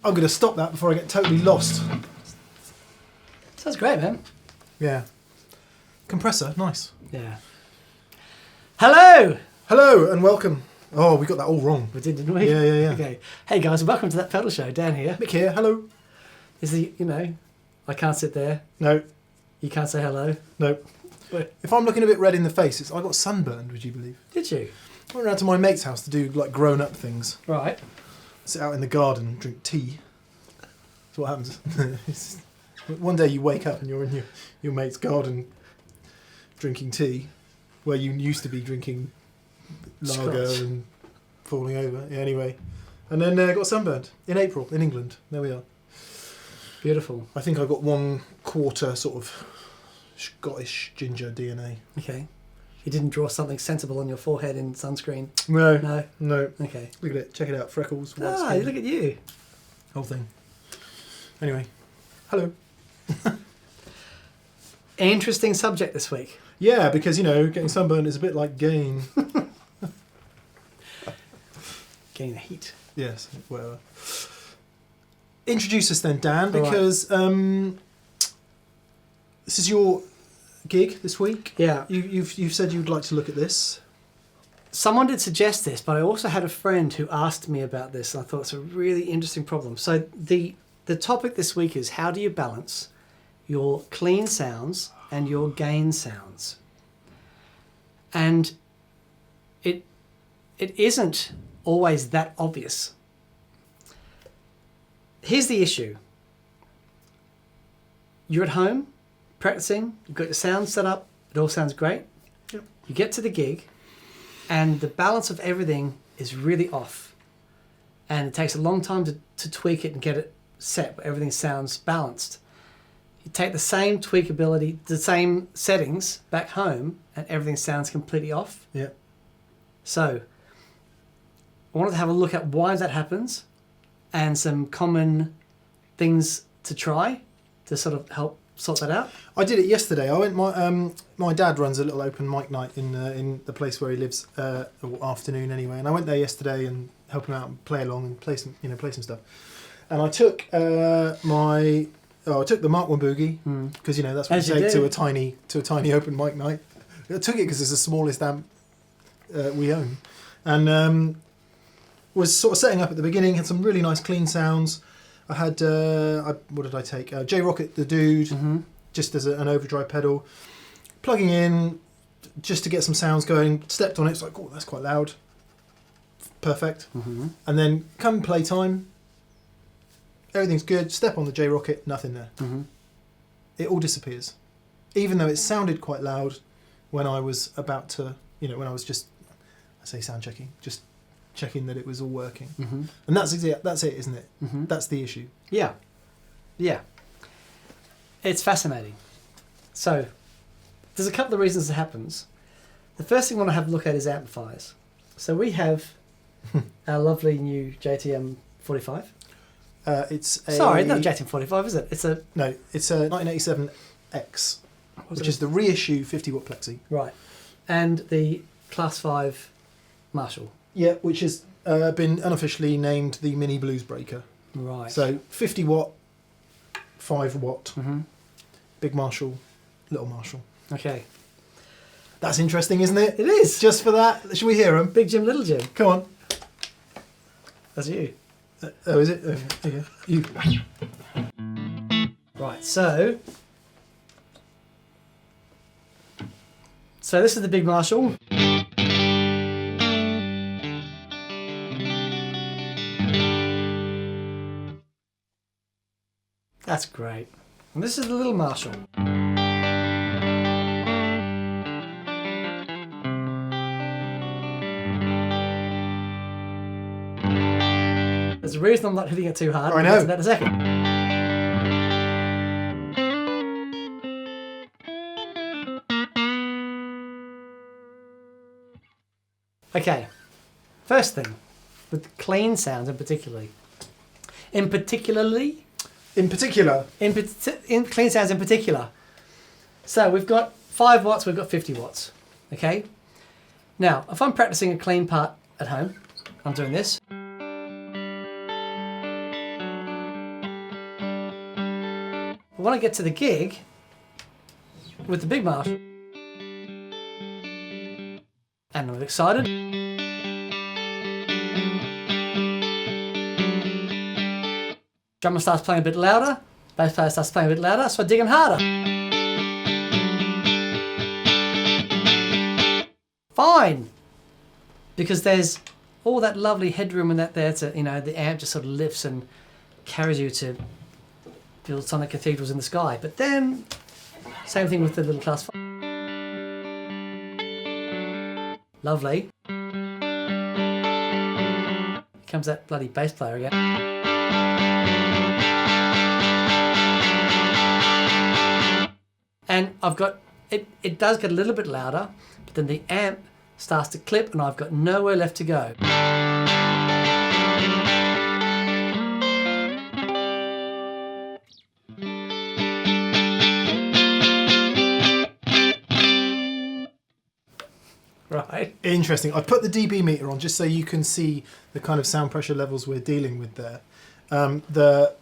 I'm going to stop that before I get totally lost. Sounds great, man. Yeah. Compressor, nice. Yeah. Hello! Hello and welcome. Oh, we got that all wrong. We did, didn't we? Yeah. Okay. Hey guys, welcome to That Pedal Show. Dan here. Mick here, hello. Is the, I can't sit there. No. You can't say hello. No. If I'm looking a bit red in the face, I got sunburned, would you believe? Did you? I went round to my mate's house to do like grown-up things. Right. Sit out in the garden and drink tea. That's what happens. One day you wake up and you're in your mate's garden drinking tea, where you used to be drinking lager Scotch. and falling over. Yeah, anyway. And then got sunburned in April in England. There we are. Beautiful. I think I got 1/4 sort of Scottish ginger DNA. Okay. You didn't draw something sensible on your forehead in sunscreen? No. No? No. Okay. Look at it. Check it out. Freckles. White Ah, skin. look at you. Whole thing. Anyway. Hello. Interesting subject this week. Yeah, because, getting sunburned is a bit like gain. Getting the heat. Yes, whatever. Introduce us then, Dan, because this is your gig this week. Yeah. You've said you'd like to look at this. Someone did suggest this, but I also had a friend who asked me about this, and I thought it's a really interesting problem. So the topic this week is, how do you balance your clean sounds and your gain sounds? And it isn't always that obvious. Here's the issue. You're at home practicing, you've got your sound set up, it all sounds great. Yep. You get to the gig and the balance of everything is really off. And it takes a long time to tweak it and get it set where everything sounds balanced. You take the same tweakability, the same settings back home and everything sounds completely off. Yeah. So I wanted to have a look at why that happens and some common things to try to sort of help sort that out. I did it yesterday. I went. My dad runs a little open mic night in the place where he lives, or afternoon anyway. And I went there yesterday and helped him out and play along and play some stuff. And I took I took the Mark 1 Boogie because that's what As you you take do. to a tiny open mic night. I took it because it's the smallest amp we own, and was sort of setting up at the beginning. Had some really nice clean sounds. I had what did I take? J Rocket the Dude, just as an overdrive pedal. Plugging in just to get some sounds going. Stepped on it. It's like, oh, that's quite loud. Perfect. And then come playtime. Everything's good. Step on the J Rocket. Nothing there. It all disappears. Even though it sounded quite loud when I was about to, when I was just, I say sound checking, just checking that it was all working. And that's it, isn't it? That's the issue. Yeah. It's fascinating. So there's a couple of reasons it happens. The first thing I want to have a look at is amplifiers. So we have our lovely new JTM 45. It's a... Sorry, not JTM 45, is it? It's a 1987X, which is the reissue 50 watt plexi. Right. And the Class 5 Marshall. Yeah, which has been unofficially named the Mini Blues Breaker. Right. So 50 watt, 5 watt, Big Marshall, Little Marshall. Okay. That's interesting, isn't it? It is. Just for that, should we hear them? Big Jim, Little Jim. Come on. That's you. Oh, is it? Okay. You. Right, so this is the Big Marshall. That's great. And this is the Little Marshall. There's a reason I'm not hitting it too hard. I know. We'll get to that in a second. Okay, first thing, with clean sounds in particular. In clean sounds in particular. So we've got 5 watts, we've got 50 watts. Okay? Now, if I'm practicing a clean part at home, I'm doing this. I want to get to the gig with the big Marshall. And I'm excited. Drummer starts playing a bit louder, bass player starts playing a bit louder, so I dig in harder. Fine! Because there's all that lovely headroom and that there to, you know, the amp just sort of lifts and carries you to build sonic cathedrals in the sky. But then, same thing with the little class 5. Lovely. Here comes that bloody bass player again. And I've got, it does get a little bit louder, but then the amp starts to clip and I've got nowhere left to go. Right. Interesting. I put the dB meter on just so you can see the kind of sound pressure levels we're dealing with there. The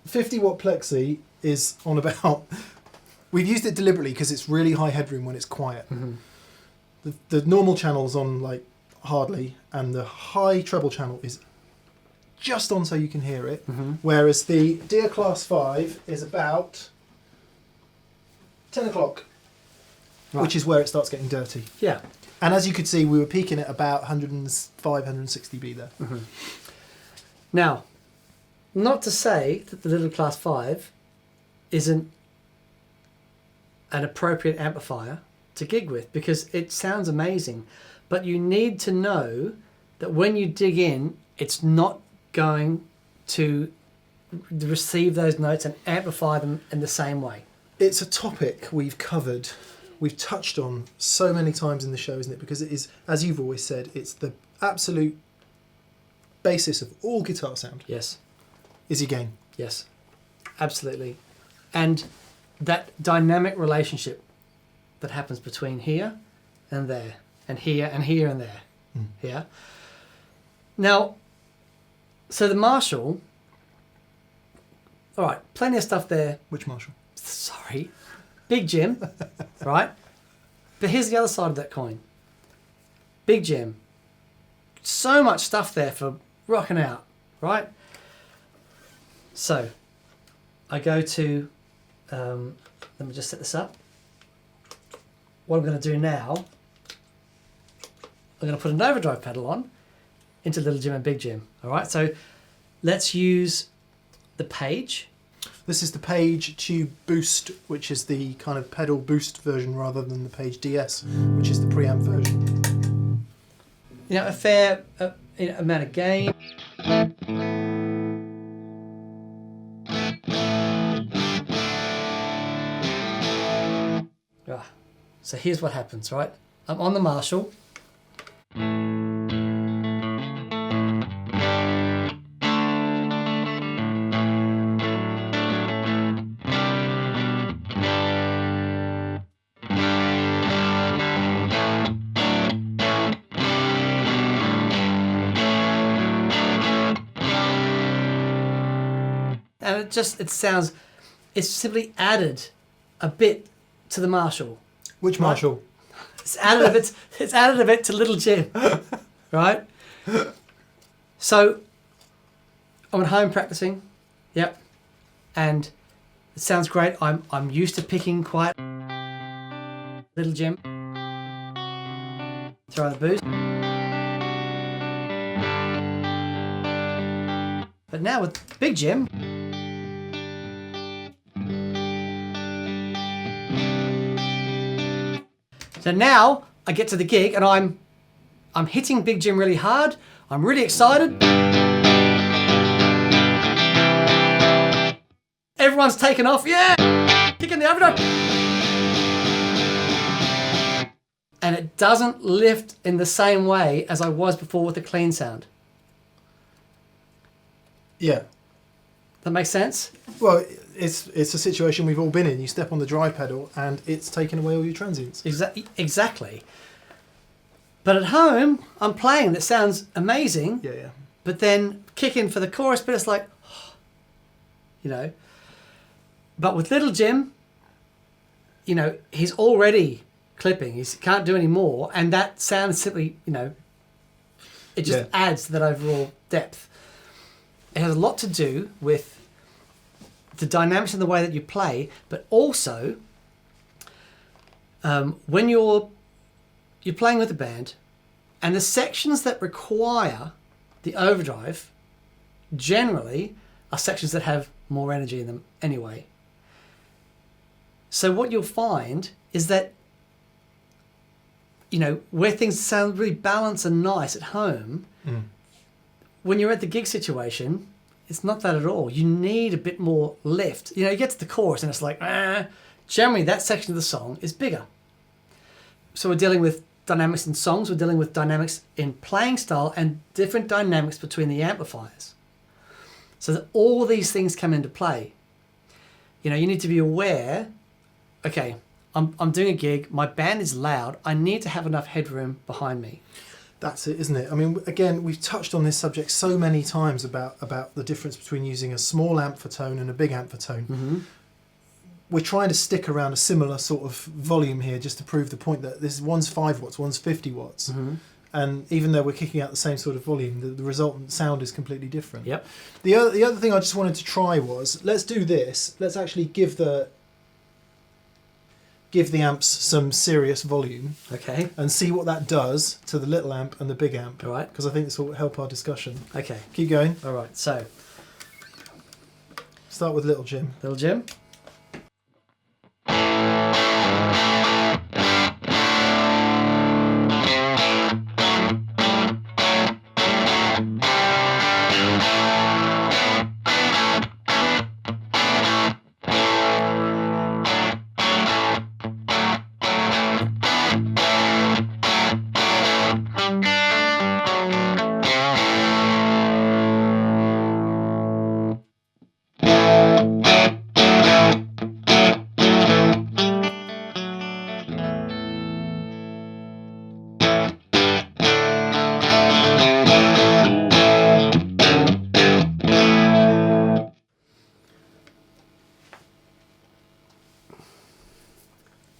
50 watt plexi is on about... We've used it deliberately because it's really high headroom when it's quiet. Mm-hmm. The normal channel's on like hardly, and the high treble channel is just on so you can hear it. Mm-hmm. Whereas the Deer Class 5 is about 10 o'clock, Right. which is where it starts getting dirty. Yeah. And as you could see, we were peaking at about 105, 160 dB there. Mm-hmm. Now, not to say that the little class 5 isn't an appropriate amplifier to gig with, because it sounds amazing, but you need to know that when you dig in, it's not going to receive those notes and amplify them in the same way. It's a topic we've covered, we've touched on so many times in the show, isn't it? Because it is, as you've always said, it's the absolute basis of all guitar sound. Yes. Is your gain. Yes, absolutely. And that dynamic relationship that happens between here and there, and here and here and there. Mm. Yeah. Now, so the Marshall, all right, plenty of stuff there. Which Marshall? Sorry, Big Jim, right? But here's the other side of that coin. Big Jim, so much stuff there for rocking out, right? So, I go to, let me just set this up. What I'm going to do now, I'm going to put an overdrive pedal on into Little Jim and Big Jim. All right, so let's use the Page. This is the Page Tube Boost, which is the kind of pedal boost version rather than the Page DS, which is the preamp version. You know, a fair amount of gain. So here's what happens, right? I'm on the Marshall. And it sounds, it's simply added a bit to the Marshall. Which Marshall? It's added a bit to Little Jim, right? So I'm at home practicing, yep, and it sounds great. I'm used to picking quite Little Jim. Throw the boost. But now with Big Jim, so now I get to the gig and I'm hitting Big Jim really hard. I'm really excited. everyone's taken off. Yeah, kicking the overdrive. And it doesn't lift in the same way as I was before with the clean sound. Yeah. That makes sense? Well, it's a situation we've all been in. You step on the drive pedal and it's taken away all your transients. Exactly. But at home, I'm playing and it sounds amazing. Yeah. But then kicking for the chorus bit, it's like, you know. But with Little Jim, you know, he's already clipping. He can't do any more. And that sound simply, you know, it just adds to that overall depth. It has a lot to do with the dynamics in the way that you play, but also when you're playing with a band and the sections that require the overdrive generally are sections that have more energy in them anyway. So what you'll find is that, you know, where things sound really balanced and nice at home, when you're at the gig situation, it's not that at all. You need a bit more lift. You know, you get to the chorus and it's like, generally that section of the song is bigger. So we're dealing with dynamics in songs, we're dealing with dynamics in playing style and different dynamics between the amplifiers. So that all these things come into play. You know, you need to be aware, okay, I'm doing a gig, my band is loud, I need to have enough headroom behind me. That's it, isn't it? I mean, again, we've touched on this subject so many times about the difference between using a small amp for tone and a big amp for tone. Mm-hmm. We're trying to stick around a similar sort of volume here just to prove the point that this one's 5 watts, one's 50 watts. Mm-hmm. And even though we're kicking out the same sort of volume, the resultant sound is completely different. Yep. The other thing I just wanted to try was, let's do this. Let's actually give the amps some serious volume. Okay. And see what that does to the little amp and the big amp. All right. Because I think this will help our discussion. Okay. Keep going. All right. So, Start with Little Jim. Little Jim.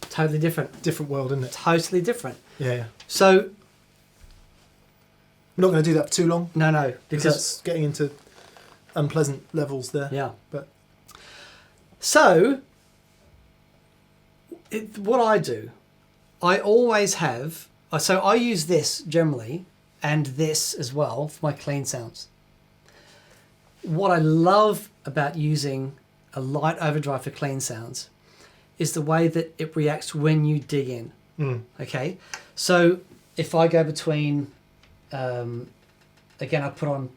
Totally different. Different world, isn't it? Totally different. Yeah. So, We're not going to do that for too long. no, Because that's getting into unpleasant levels there. yeah. But So, what I do, I always have, so I use this generally and this as well for my clean sounds. What I love about using a light overdrive for clean sounds is the way that it reacts when you dig in. Okay, so if I go between, again, I put on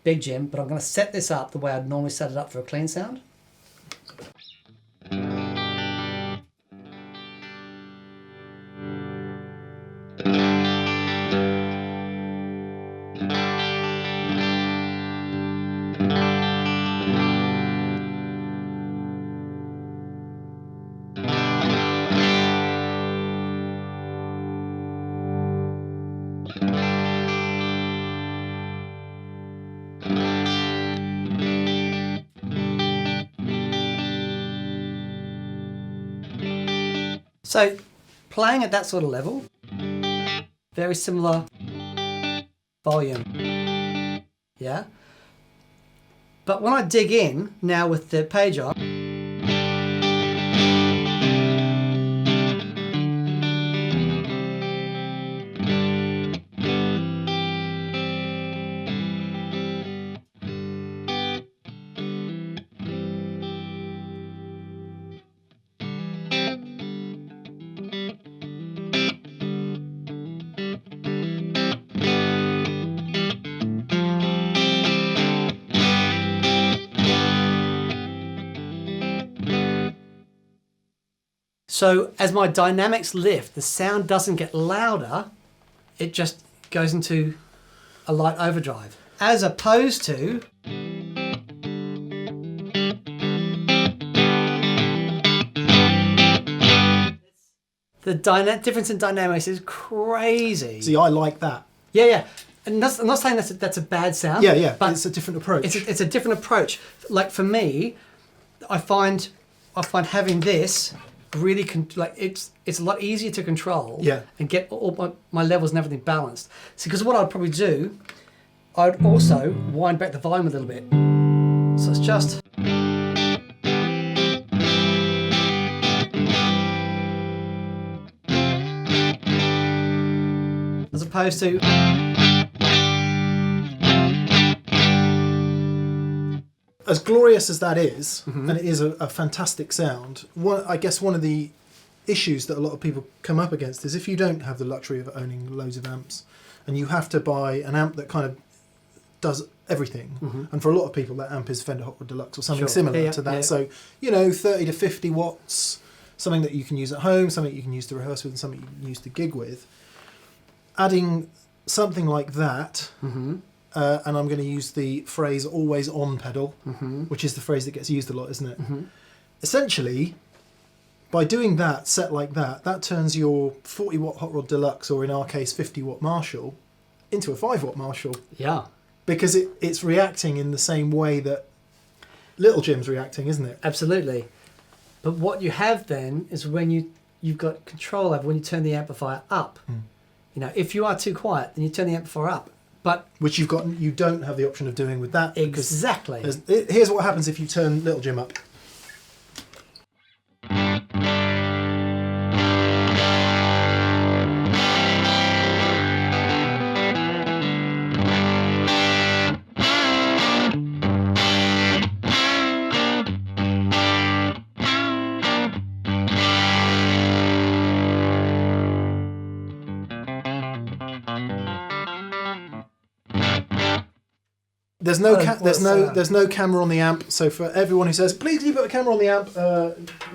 Big Jim, but I'm going to set this up the way I'd normally set it up for a clean sound. So playing at that sort of level, very similar volume, yeah? But when I dig in now with the page on, So as my dynamics lift, the sound doesn't get louder, it just goes into a light overdrive. As opposed to the difference in dynamics is crazy. See, I like that. Yeah, yeah. And I'm not saying that's a bad sound. Yeah, yeah. But it's a different approach. It's a different approach. Like for me, I find having this really it's a lot easier to control. Yeah. And get all my levels and everything balanced. So because what I'd probably do, I'd also wind back the volume a little bit. So it's just. As opposed to. As glorious as that is, and it is a fantastic sound, I guess one of the issues that a lot of people come up against is if you don't have the luxury of owning loads of amps and you have to buy an amp that kind of does everything, and for a lot of people that amp is Fender Hot Rod Deluxe or something similar to that. So, 30 to 50 watts, something that you can use at home, something you can use to rehearse with, and something you can use to gig with. Adding something like that, and I'm going to use the phrase always on pedal, which is the phrase that gets used a lot, isn't it? Essentially, by doing that, set like that, that turns your 40 watt Hot Rod Deluxe, or in our case 50 watt Marshall, into a 5 watt Marshall. Yeah. Because it's reacting in the same way that Little Jim's reacting, isn't it? Absolutely. But what you have then is when you've got control over when you turn the amplifier up. If you are too quiet, then you turn the amplifier up. But which you don't have the option of doing with that. Exactly. Here's what happens if you turn Little Jim up. There's no camera on the amp, so for everyone who says, please can you put a camera on the amp,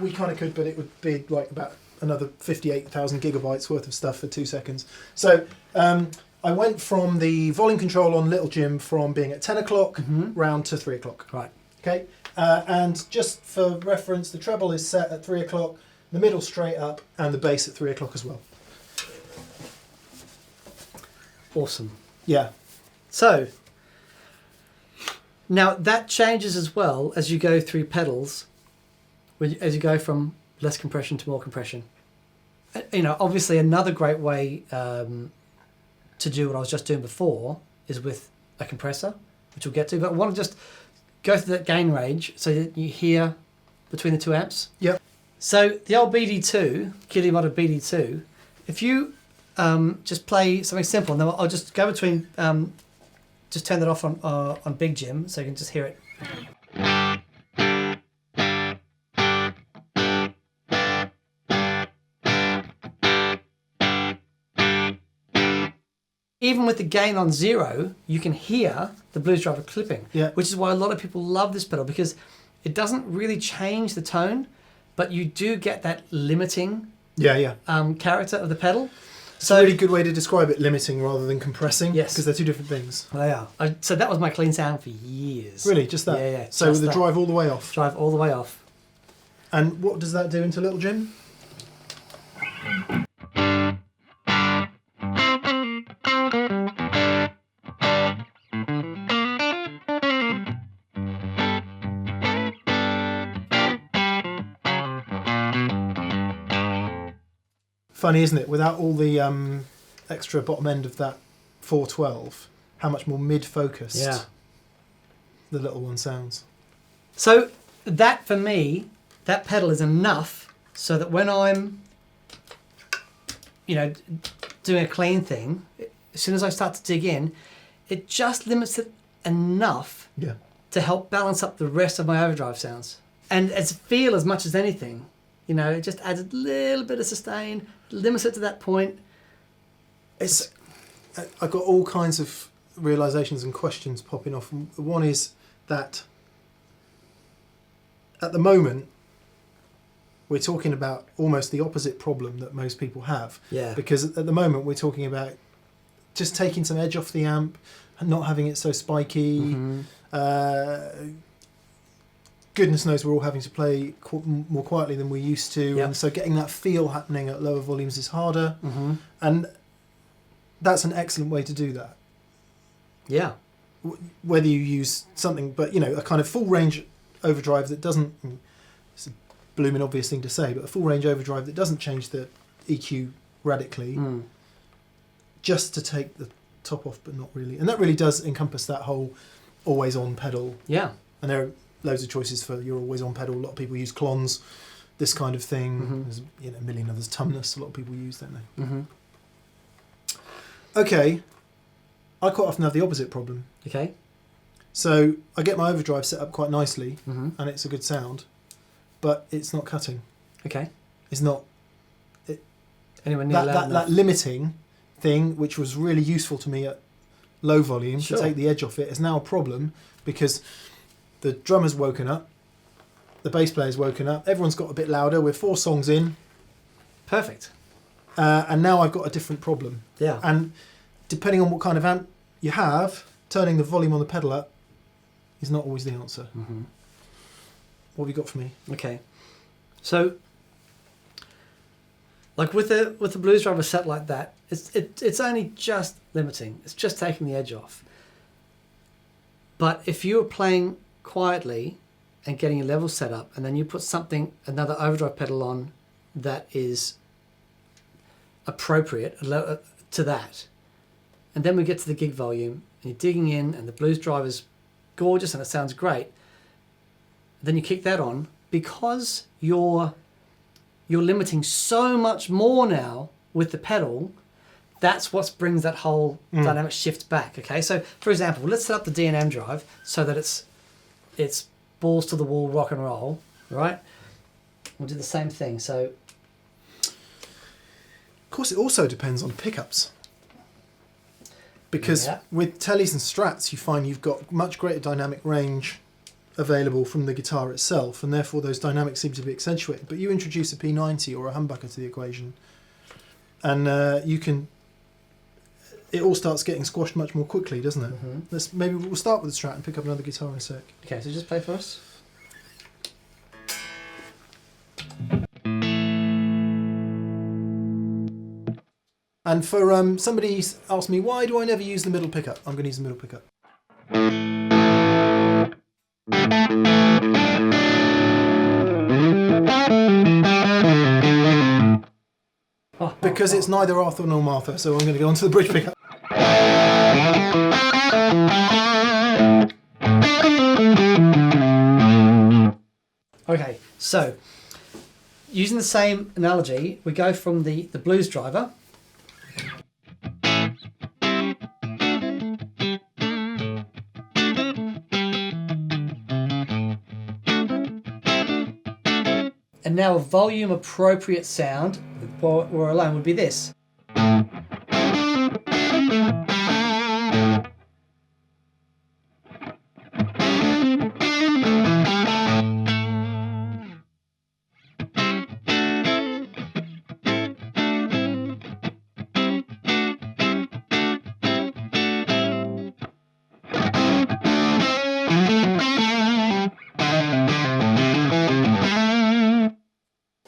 we kind of could, but it would be like about another 58,000 gigabytes worth of stuff for 2 seconds. So I went from the volume control on Little Jim from being at 10 o'clock round to 3 o'clock. Right. Okay, and just for reference, the treble is set at 3 o'clock, the middle straight up, and the bass at 3 o'clock as well. Awesome. Yeah. So, now that changes as well as you go through pedals, as you go from less compression to more compression. Obviously another great way to do what I was just doing before is with a compressor, which we'll get to, but I want to just go through that gain range so that you hear between the two amps. Yep. So the old BD-2, Keeley-modded BD-2, if you just play something simple, and then I'll just go between... just turn that off on Big Jim so you can just hear it. Even with the gain on 0, you can hear the blues driver clipping, which is why a lot of people love this pedal, because it doesn't really change the tone, but you do get that limiting character of the pedal. It's a really good way to describe it, limiting rather than compressing. Yes. Because they're two different things. They are. So that was my clean sound for years. Really? Just that? Yeah. So with the drive all the way off? Drive all the way off. And what does that do into Little Jim? Funny, isn't it? Without all the extra bottom end of that 412, how much more mid-focused the little one sounds. So that, for me, that pedal is enough so that when I'm, doing a clean thing, as soon as I start to dig in, it just limits it enough to help balance up the rest of my overdrive sounds. And as feel as much as anything, it just adds a little bit of sustain, limits it to that point. I've got all kinds of realizations and questions popping off. One is that at the moment, we're talking about almost the opposite problem that most people have. Yeah. Because at the moment we're talking about just taking some edge off the amp and not having it so spiky. Mm-hmm. Goodness knows we're all having to play more quietly than we used to. Yep. And so getting that feel happening at lower volumes is harder. Mm-hmm. And that's an excellent way to do that. Yeah. Whether you use something, but a kind of full range overdrive that doesn't, it's a blooming obvious thing to say, but a full range overdrive that doesn't change the EQ radically, just to take the top off, but not really. And that really does encompass that whole always on pedal. Yeah. And there are loads of choices for your always on pedal. A lot of people use clones, this kind of thing. Mm-hmm. There's a million others. Tumnus, a lot of people use, don't they? Mm-hmm. Okay, I quite often have the opposite problem. Okay. So I get my overdrive set up quite nicely, Mm-hmm. and it's a good sound, but it's not cutting. Okay. It's not Anywhere near loud that enough? limiting thing, which was really useful to me at low volume Sure. to take the edge off it, is now a problem because the drummer's woken up, the bass player's woken up, everyone's got a bit louder. We're 4 songs in, Perfect. and now I've got a different problem. Yeah. And depending on what kind of amp you have, turning the volume on the pedal up is not always the answer. Mm-hmm. What have you got for me? Okay. So, like with the blues driver set like that, it's only just limiting. It's just taking the edge off. But if you're playing quietly and getting your level set up, and then you put another overdrive pedal on that is appropriate to that, and then we get to the gig volume, and you're digging in, and the blues driver's gorgeous and it sounds great, then you kick that on, because you're limiting so much more now with the pedal. That's what brings that whole dynamic shift back. Okay, so for example, let's set up the D&M drive so that it's balls to the wall rock and roll, right? We'll do the same thing. So, Of course, it also depends on pickups. Because Yeah. with tellies and strats, you find you've got much greater dynamic range available from the guitar itself, and therefore those dynamics seem to be accentuated. But you introduce a P90 or a humbucker to the equation, and it all starts getting squashed much more quickly, doesn't it? Maybe we'll start with the Strat and pick up another guitar in a sec. okay, so just play for us. And for somebody asked me, why do I never use the middle pickup? I'm going to use the middle pickup. Because it's neither Arthur nor Martha, so I'm going to go on to the bridge pickup. Okay, so using the same analogy, we go from the blues driver. And now a volume appropriate sound, while we're alone, would be this.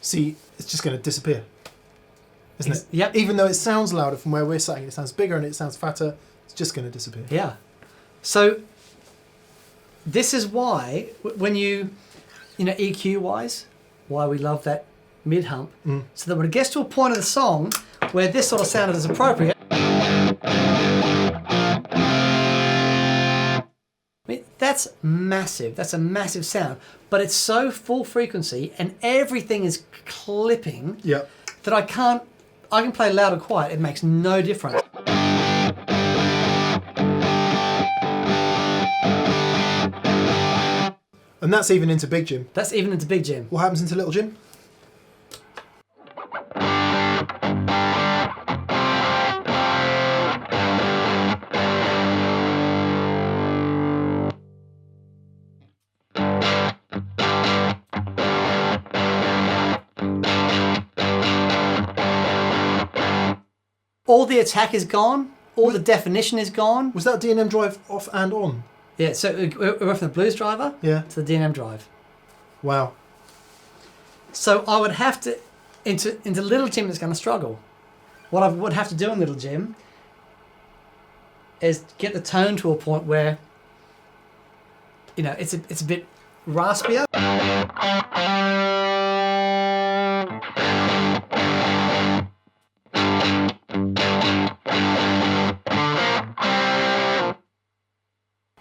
See, it's just going to disappear, isn't it? Yep. Even though it sounds louder from where we're sitting, it sounds bigger and it sounds fatter, it's just going to disappear. Yeah. So this is why when you know, EQ wise, why we love that mid hump. So that when it gets to a point of the song where this sort of sound is appropriate, I mean, that's massive. That's a massive sound. But it's so full frequency and everything is clipping Yeah. that I can play loud or quiet. It makes no difference. And that's even into Big Jim. That's even into Big Jim. What happens into Little Jim? all the attack is gone. All the definition is gone. Was that D&M Drive off and on? Yeah, so we went from the Blues driver to the D&M Drive. Wow. So I would have to, into Little Jim that's going to struggle. What I would have to do in Little Jim is get the tone to a point where, you know, it's a bit raspier.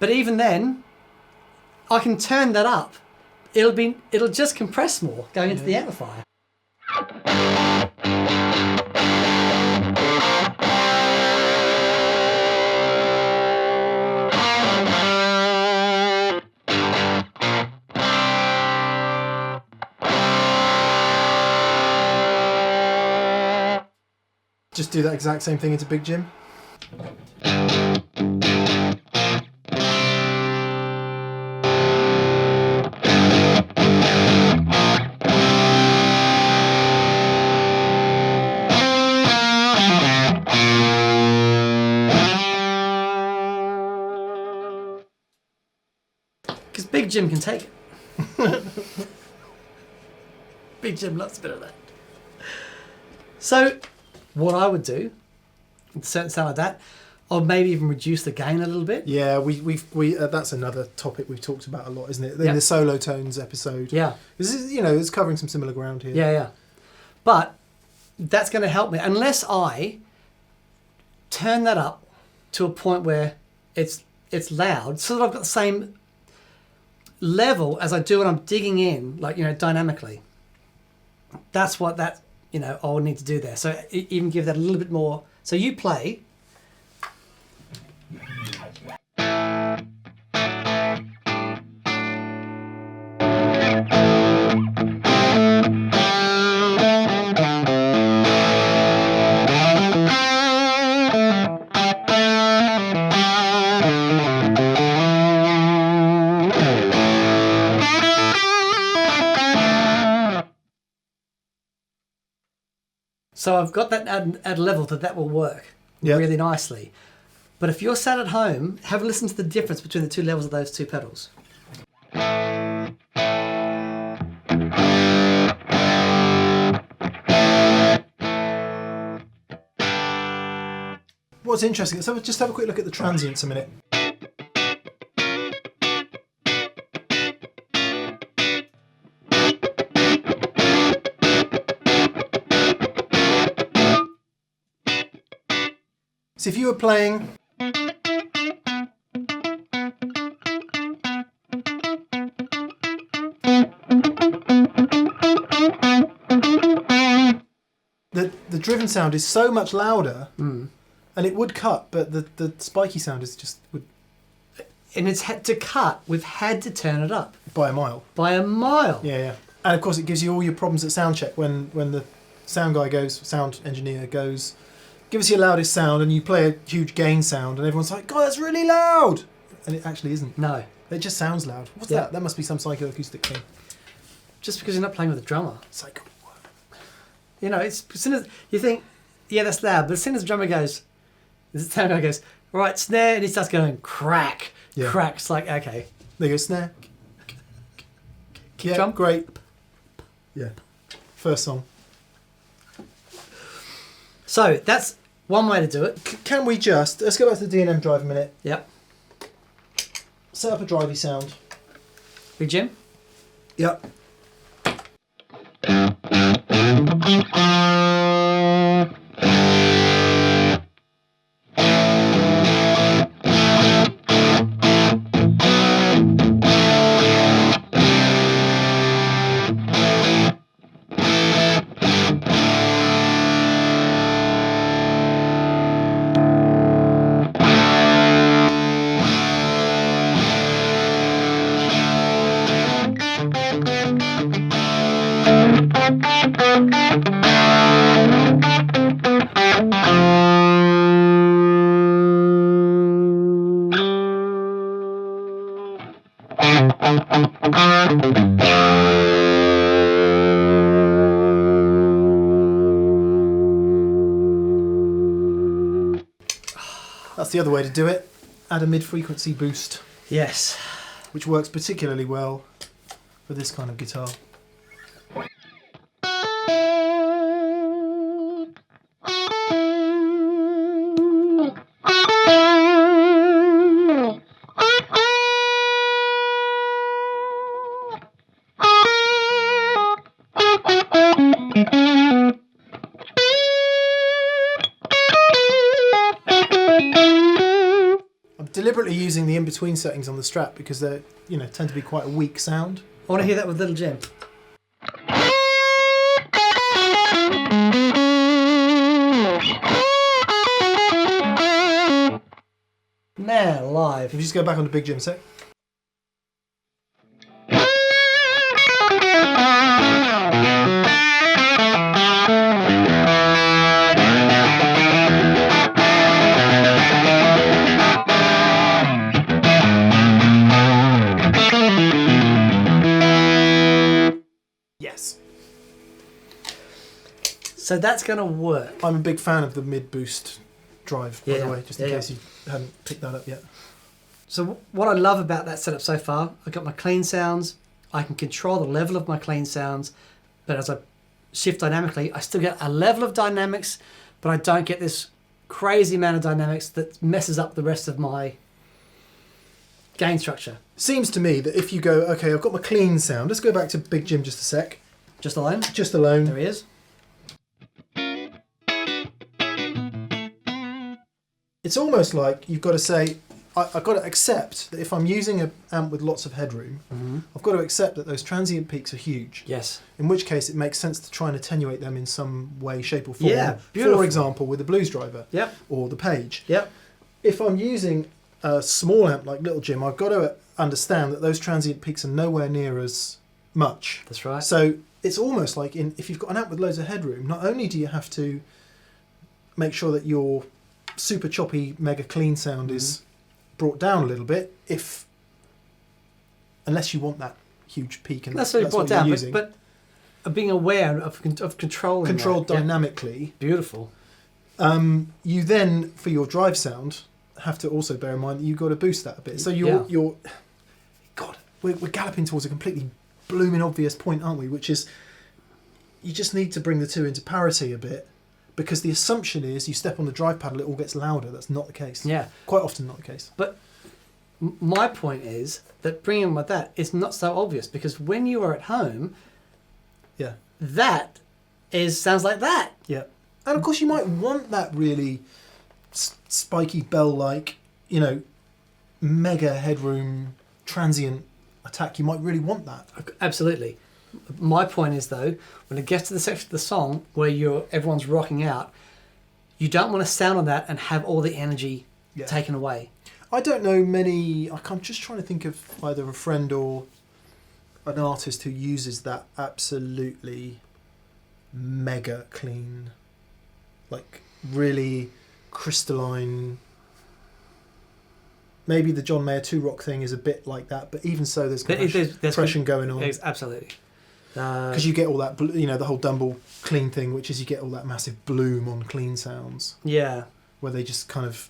But even then, I can turn that up. It'll just compress more going into the amplifier. Just do that exact same thing into Big Jim. Because Big Jim can take it. Big Jim loves a bit of that. So, what I would do, something like that, or maybe even reduce the gain a little bit. Yeah, we that's another topic we've talked about a lot, isn't it? In Yep. the solo tones episode. Yeah. This is, you know, it's covering some similar ground here. Yeah. But that's going to help me unless I turn that up to a point where it's loud, so that I've got the same level as I do when I'm digging in, like, you know, dynamically. That's what that, you know, I'll need to do there. So even give that a little bit more. So you play. So I've got that at a level that will work really nicely. But if you're sat at home, have a listen to the difference between the two levels of those two pedals. What's interesting, let's just have a quick look at the transients a minute. So if you were playing the driven sound is so much louder, and it would cut, but the spiky sound is just would. And it's had to cut. We've had to turn it up By a mile. by a mile. Yeah. And of course, it gives you all your problems at sound check when the sound engineer goes, give us your loudest sound, and you play a huge gain sound, and everyone's like, God, that's really loud! And it actually isn't. No, It just sounds loud. What's that? That must be some psychoacoustic thing. just because you're not playing with a drummer. Psycho. You know, it's as soon as you think, yeah, that's loud, but as soon as the drummer goes, the sound guy goes, right, snare, and he starts going crack, crack. It's like, okay, There you go, snare. Yeah, drum. great. Yeah. First song. So that's one way to do it. Can we just, let's go back to the D&M Drive a minute. Yep. Set up a drivey sound. Big Jim. Yep. That's the other way to do it. Add a mid-frequency boost, Yes. which works particularly well for this kind of guitar. Deliberately using the in-between settings on the Strat because they tend to be quite a weak sound. I want to hear that with Little Jim. Man alive. If you just go back on the Big Jim set. Yes. So that's going to work. I'm a big fan of the mid-boost drive, by Yeah, the way, just in yeah, case you hadn't picked that up yet. So what I love about that setup so far, I've got my clean sounds. I can control the level of my clean sounds, but as I shift dynamically, I still get a level of dynamics, but I don't get this crazy amount of dynamics that messes up the rest of my gain structure. Seems to me that if you go, okay, I've got my clean sound. Let's go back to Big Jim just a sec. Just alone? Just alone. There he is. It's almost like you've got to say, I've got to accept that if I'm using an amp with lots of headroom, I've got to accept that those transient peaks are huge. Yes. In which case it makes sense to try and attenuate them in some way, shape or form. Yeah, beautiful. For example, with the Blues Driver Yep. or the Page. Yep. If I'm using a small amp like Little Jim, I've got to understand that those transient peaks are nowhere near as much. That's right. So it's almost like if you've got an amp with loads of headroom, not only do you have to make sure that your super choppy, mega clean sound is brought down a little bit, unless you want that huge peak and that's what you brought you're down, using. but being aware of controlling Controlled that. Yeah. dynamically. Beautiful. You then, for your drive sound, have to also bear in mind that you've got to boost that a bit. So you're God, we're galloping towards a completely blooming obvious point, aren't we? Which is, you just need to bring the two into parity a bit, because the assumption is you step on the drive paddle, it all gets louder. That's not the case. Yeah. Quite often not the case. But my point is that bringing with that is not so obvious, because when you are at home, Yeah. that sounds like that. Yeah. And of course you might want that really spiky bell-like, mega headroom transient attack. You might really want that. Absolutely. My point is, though, when it gets to the section of the song where everyone's rocking out, you don't want to sound on that and have all the energy taken away. I don't know many. I'm just trying to think of either a friend or an artist who uses that absolutely mega clean, like really crystalline. Maybe the John Mayer 2 Rock thing is a bit like that, but even so, there's compression going on. Absolutely. Because you get all that, the whole Dumble clean thing, which is you get all that massive bloom on clean sounds. Yeah. Where they just kind of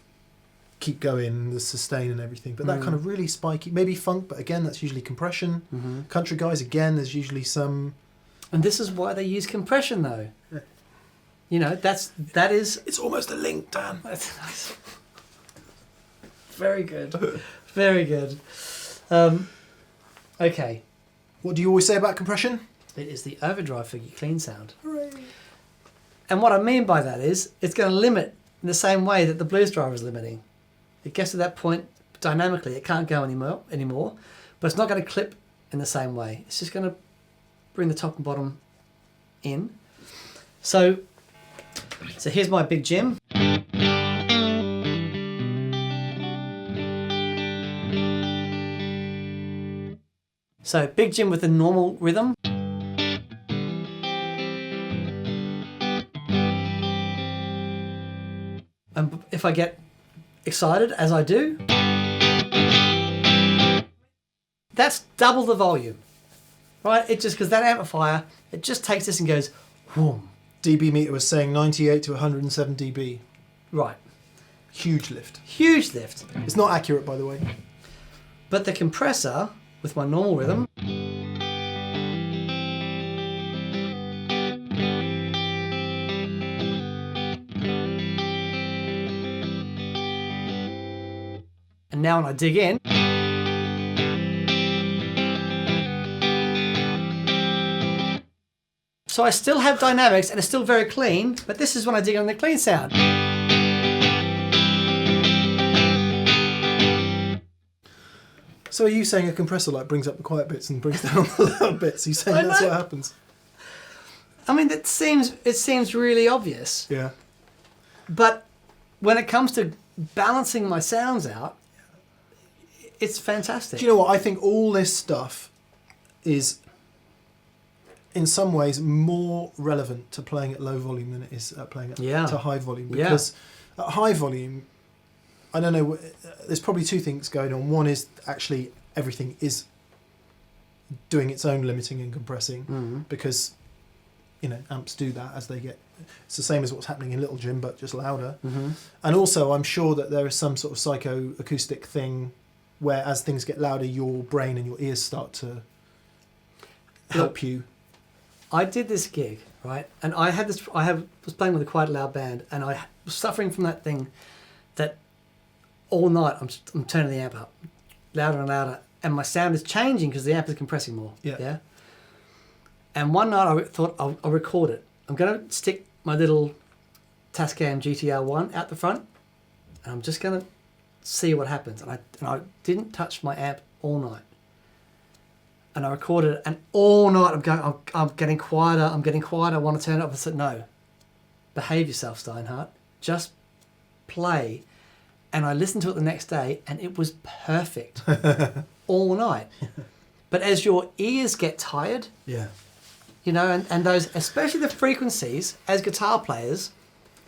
keep going, the sustain and everything. But that kind of really spiky, maybe funk, but again, that's usually compression. Country guys, again, there's usually some... And this is why they use compression, though. Yeah. That is... It's almost a link, Dan. Very good. Very good. Okay. What do you always say about compression? It is the overdrive for your clean sound. Hooray. And what I mean by that is it's going to limit in the same way that the blues driver is limiting. It gets to that point dynamically, it can't go anymore, but it's not going to clip in the same way. It's just going to bring the top and bottom in. So here's my Big Jim. So Big Jim with the normal rhythm. And if I get excited, as I do, that's double the volume, right? It just, because that amplifier, it just takes this and goes, whoom. dB meter was saying 98 to 107 dB. Right. Huge lift. Huge lift. It's not accurate, by the way. But the compressor, with my normal rhythm, and now when I dig in, so I still have dynamics and it's still very clean, but this is when I dig on the clean sound. So are you saying a compressor like brings up the quiet bits and brings down the loud bits? Are you saying that's what happens? I mean, it seems really obvious. Yeah. But when it comes to balancing my sounds out, it's fantastic. Do you know what? I think all this stuff is, in some ways, more relevant to playing at low volume than it is at playing at to high volume. Because at high volume, I don't know, there's probably two things going on. One is actually everything is doing its own limiting and compressing because, you know, amps do that as they get... It's the same as what's happening in Little Jim, but just louder. And also, I'm sure that there is some sort of psychoacoustic thing where as things get louder, your brain and your ears start to help you. I did this gig, right? And I had this. Was playing with a quite loud band, and I was suffering from that thing that all night I'm turning the amp up, louder and louder, and my sound is changing because the amp is compressing more. Yeah. And one night I thought I'll record it. I'm going to stick my little Tascam GTR1 out the front, and I'm just going to see what happens. And I didn't touch my amp all night. And I recorded it, and all night I'm getting quieter, I want to turn it up. I said, no, behave yourself, Steinhardt. Just play. And I listened to it the next day, and it was perfect all night. But as your ears get tired, you know, and those, especially the frequencies, as guitar players,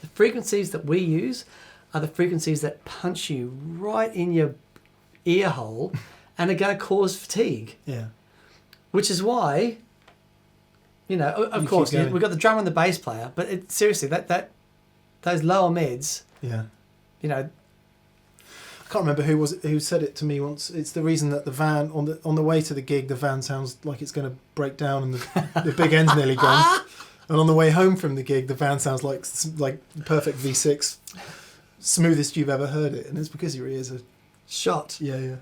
the frequencies that we use are the frequencies that punch you right in your ear hole and are going to cause fatigue. Yeah. Which is why, you know, of course, we've got the drummer and the bass player, but seriously, that those lower mids, you know. I can't remember who said it to me once. It's the reason that the van on the way to the gig, the van sounds like it's going to break down and the big end's nearly gone. And on the way home from the gig, the van sounds like perfect V6, smoothest you've ever heard it, and it's because your ears are shot. Yeah.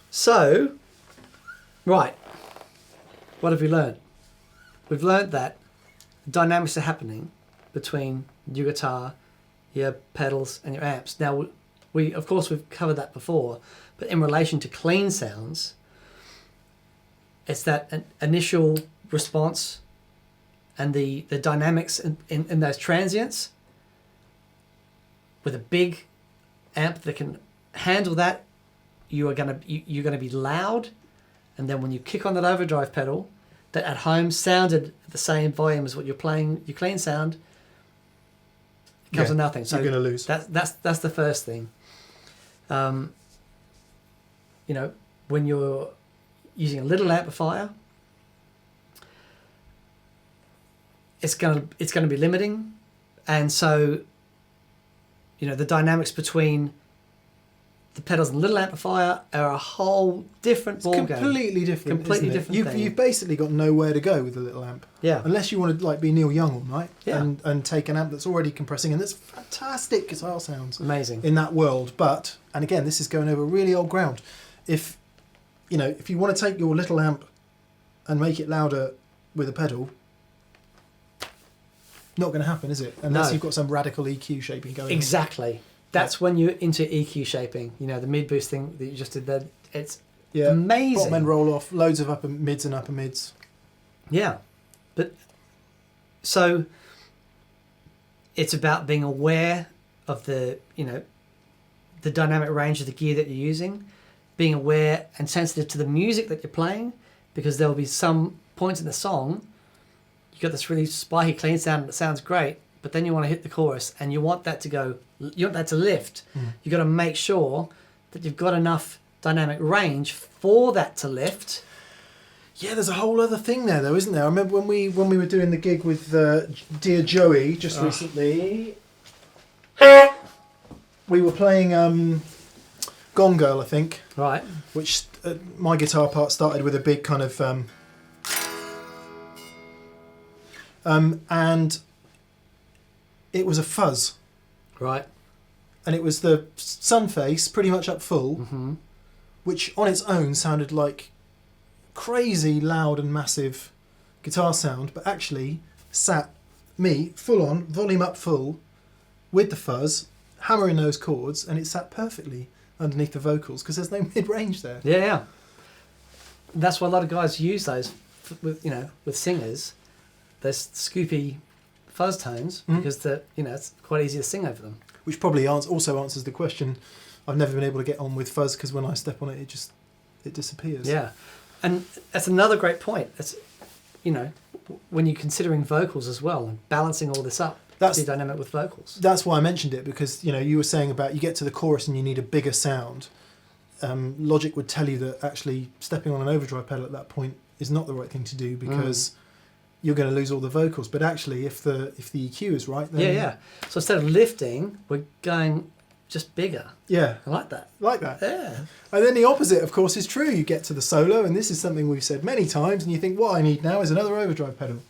So, right, what have we learned? We've learned that dynamics are happening between your guitar, your pedals, and your amps. Now, of course we've covered that before, but in relation to clean sounds, it's that initial response and the dynamics in those transients with a big amp that can handle that. You're gonna be loud, and then when you kick on that overdrive pedal that at home sounded at the same volume as what you're playing your clean sound, it comes to nothing. So you're gonna lose. That's the first thing. You know, when you're using a little amplifier, it's gonna be limiting, and so, you know, the dynamics between the pedals and the little amplifier are a whole different ballgame. Completely different. Completely different thing. You've basically got nowhere to go with the little amp. Yeah. Unless you want to be Neil Young all night. Yeah. And take an amp that's already compressing, and there's fantastic guitar sounds. Amazing. In that world. But, and again, this is going over really old ground. If you want to take your little amp and make it louder with a pedal, not going to happen, is it? Unless you've got some radical EQ shaping going on. Exactly. That's when you're into EQ shaping. You know, the mid boost thing that you just did there. It's amazing. Bottom end roll off, loads of upper mids and upper mids. Yeah. But so it's about being aware of the dynamic range of the gear that you're using, being aware and sensitive to the music that you're playing, because there'll be some points in the song you've got this really spiky clean sound that sounds great, but then you want to hit the chorus and you want that to lift. You've got to make sure that you've got enough dynamic range for that to lift. Yeah, there's a whole other thing there, though, isn't there? I remember when we were doing the gig with Dear Joey just recently. we were playing Gone Girl, I think, Right. which my guitar part started with a big kind of and it was a fuzz, Right. and it was the sun face pretty much up full, Mm-hmm. which on its own sounded like crazy loud and massive guitar sound, but actually sat me full on, volume up full, with the fuzz, hammering those chords, and it sat perfectly underneath the vocals because there's no mid-range there. Yeah, yeah. That's why a lot of guys use those with, with singers. Those scoopy fuzz tones because it's quite easy to sing over them. Which probably also answers the question. I've never been able to get on with fuzz because when I step on it, it disappears. Yeah, and that's another great point. That's when you're considering vocals as well and balancing all this up. That's the dynamic with vocals. That's why I mentioned it, because you were saying about you get to the chorus and you need a bigger sound. Logic would tell you that actually stepping on an overdrive pedal at that point is not the right thing to do because you're going to lose all the vocals. But actually, if the EQ is right, then yeah. So instead of lifting, we're going just bigger. Yeah, I like that. Yeah. And then the opposite, of course, is true. You get to the solo, and this is something we've said many times, and you think, what I need now is another overdrive pedal.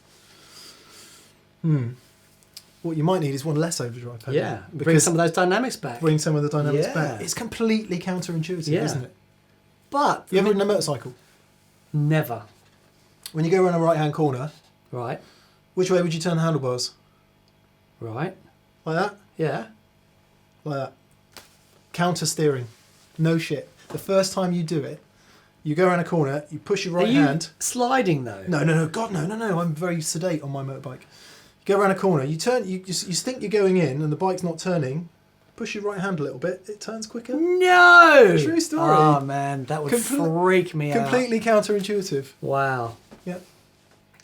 What you might need is one less overdrive pedal. Yeah, bring some of those dynamics back. Bring some of the dynamics back. It's completely counterintuitive, isn't it? But you ever ridden a motorcycle? Never. When you go around a right-hand corner, right, which way would you turn the handlebars? Right. Like that? Yeah. Like that. Counter steering. No shit. The first time you do it, you go around a corner, you push your right hand. Sliding though? No. God, no. I'm very sedate on my motorbike. You go around a corner, you turn, you think you're going in and the bike's not turning, push your right hand a little bit, it turns quicker. No! True story. Oh man, that would freak me out. Completely counterintuitive. Wow. Yeah.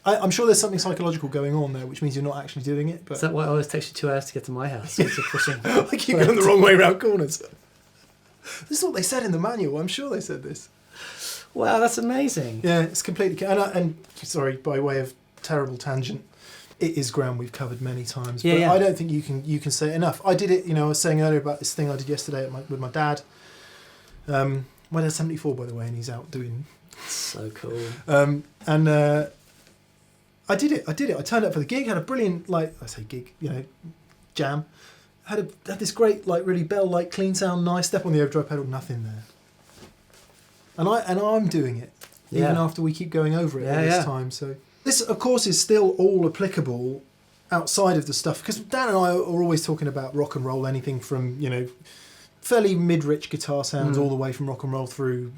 I'm sure there's something psychological going on there, which means you're not actually doing it. But is that why it always takes you 2 hours to get to my house? Because you're pushing. I keep going the wrong way around corners. This is what they said in the manual. I'm sure they said this. Wow, that's amazing. Yeah, it's completely... And sorry, by way of terrible tangent, it is ground we've covered many times. But I don't think you can say it enough. I did it, I was saying earlier about this thing I did yesterday with my dad. My dad's 74, by the way, and he's out doing... So cool. I did it. I turned up for the gig, had a brilliant, jam. Had this great, really bell-like clean sound, nice step on the overdrive pedal, nothing there. And I'm doing it, even after we keep going over it all this time. So this, of course, is still all applicable outside of the stuff, because Dan and I are always talking about rock and roll, anything from, fairly mid-rich guitar sounds all the way from rock and roll through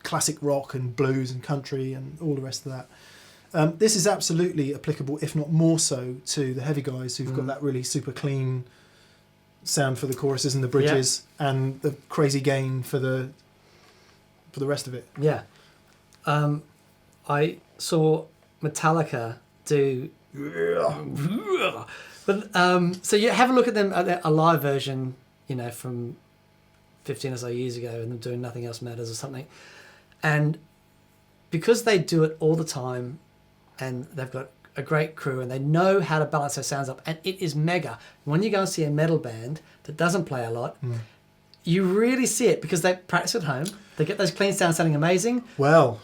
classic rock and blues and country and all the rest of that. This is absolutely applicable, if not more so, to the heavy guys who've got that really super clean sound for the choruses and the bridges and the crazy gain for the rest of it. Yeah. I saw Metallica do... But so you have a look at them, a live version, from 15 or so years ago, and them doing Nothing Else Matters or something. And because they do it all the time, and they've got a great crew and they know how to balance their sounds up, and it is mega. When you go and see a metal band that doesn't play a lot, you really see it because they practice at home. They get those clean sounds sounding amazing. Well,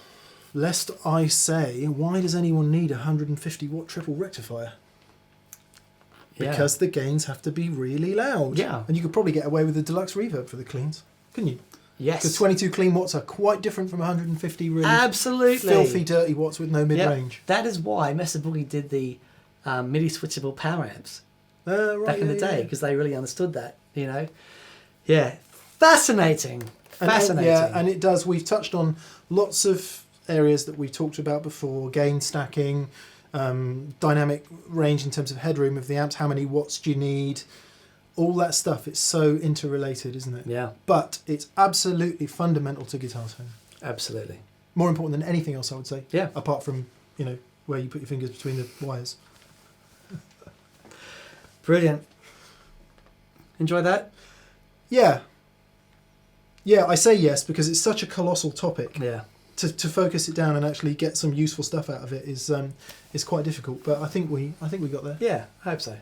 lest I say, why does anyone need a 150 watt triple rectifier? Because the gains have to be really loud. Yeah. And you could probably get away with the deluxe reverb for the cleans, couldn't you? Yes. Because 22 clean watts are quite different from 150 really absolutely filthy, dirty watts with no mid-range. That is why Mesa Boogie did the MIDI switchable power amps back in the day, because they really understood that, Yeah. Fascinating. And it does. We've touched on lots of areas that we've talked about before: gain stacking, dynamic range in terms of headroom of the amps, how many watts do you need, all that stuff. It's so interrelated, isn't it? Yeah. But it's absolutely fundamental to guitar tone. Absolutely. More important than anything else, I would say. Yeah. Apart from, where you put your fingers between the wires. Brilliant. Enjoy that? Yeah. Yeah, I say yes because it's such a colossal topic. Yeah. to focus it down and actually get some useful stuff out of it is quite difficult. But I think we got there. Yeah, I hope so.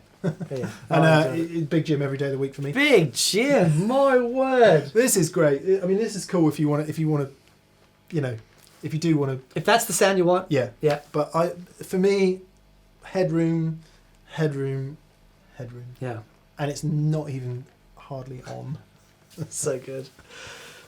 Yeah. And Big Jim every day of the week for me. Big Jim, my word! This is great. I mean, this is cool if you want to, you know, if you do want to. If that's the sound you want. Yeah. Yeah. But for me, headroom. Yeah. And it's not even hardly on. So good.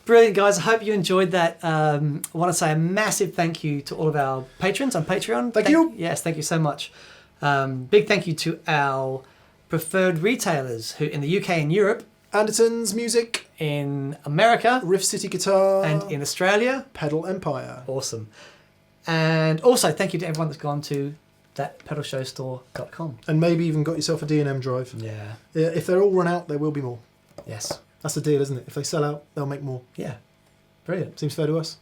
Brilliant, guys. I hope you enjoyed that. I want to say a massive thank you to all of our patrons on Patreon. Thank you. Yes, thank you so much. Big thank you to our preferred retailers who in the UK and Europe, Anderton's Music, in America, Riff City Guitar, and in Australia, Pedal Empire. Awesome. And also thank you to everyone that's gone to thatpedalshowstore.com. And maybe even got yourself a D&M Drive. Yeah. If they're all run out, there will be more. Yes. That's the deal, isn't it? If they sell out, they'll make more. Yeah. Brilliant. Seems fair to us.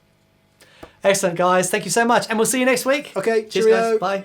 Excellent, guys. Thank you so much. And we'll see you next week. Okay, Cheers, cheerio. guys. Bye.